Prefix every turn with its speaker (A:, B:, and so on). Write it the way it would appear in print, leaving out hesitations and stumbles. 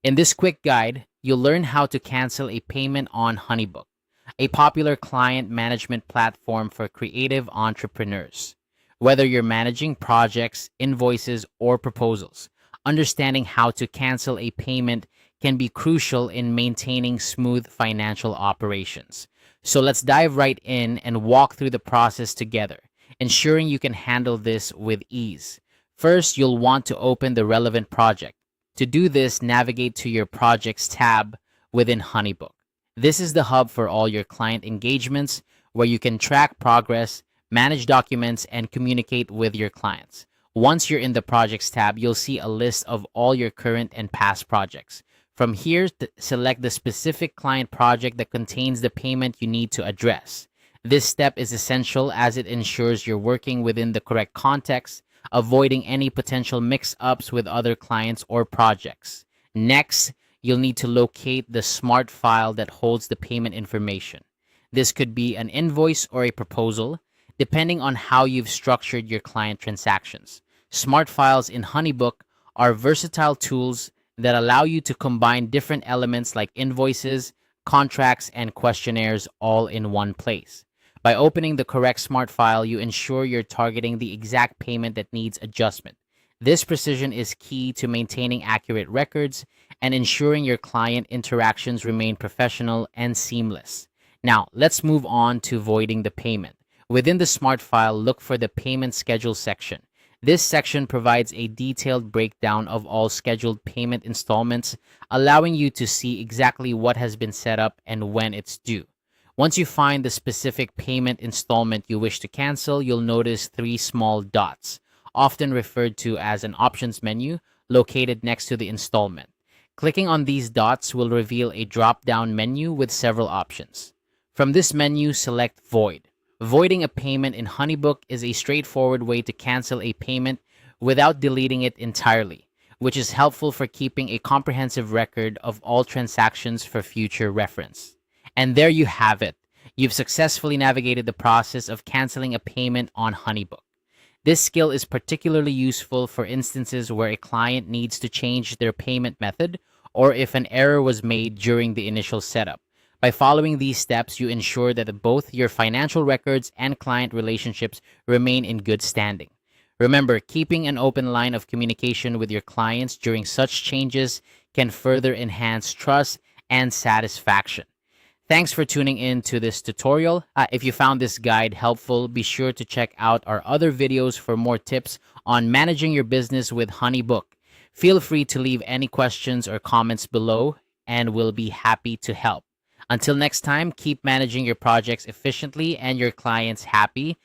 A: In this quick guide, you'll learn how to cancel a payment on Honeybook, a popular client management platform for creative entrepreneurs. Whether you're managing projects, invoices, or proposals, understanding how to cancel a payment can be crucial in maintaining smooth financial operations. So let's dive right in and walk through the process together, ensuring you can handle this with ease. First, you'll want to open the relevant project. To do this, navigate to your Projects tab within Honeybook. This is the hub for all your client engagements where you can track progress, manage documents, and communicate with your clients. Once you're in the Projects tab, you'll see a list of all your current and past projects. From here, select the specific client project that contains the payment you need to address. This step is essential as it ensures you're working within the correct context, avoiding any potential mix-ups with other clients or projects. Next, you'll need to locate the smart file that holds the payment information. This could be an invoice or a proposal, depending on how you've structured your client transactions. Smart files in Honeybook are versatile tools that allow you to combine different elements like invoices, contracts, and questionnaires all in one place. By opening the correct smart file, you ensure you're targeting the exact payment that needs adjustment. This precision is key to maintaining accurate records and ensuring your client interactions remain professional and seamless. Now, let's move on to voiding the payment. Within the smart file, look for the payment schedule section. This section provides a detailed breakdown of all scheduled payment installments, allowing you to see exactly what has been set up and when it's due. Once you find the specific payment installment you wish to cancel, you'll notice three small dots, often referred to as an options menu, located next to the installment. Clicking on these dots will reveal a drop-down menu with several options. From this menu, select Void. Voiding a payment in Honeybook is a straightforward way to cancel a payment without deleting it entirely, which is helpful for keeping a comprehensive record of all transactions for future reference. And there you have it. You've successfully navigated the process of canceling a payment on Honeybook. This skill is particularly useful for instances where a client needs to change their payment method or if an error was made during the initial setup. By following these steps, you ensure that both your financial records and client relationships remain in good standing. Remember, keeping an open line of communication with your clients during such changes can further enhance trust and satisfaction. Thanks for tuning in to this tutorial. If you found this guide helpful, be sure to check out our other videos for more tips on managing your business with Honeybook. Feel free to leave any questions or comments below, and we'll be happy to help. Until next time, keep managing your projects efficiently and your clients happy.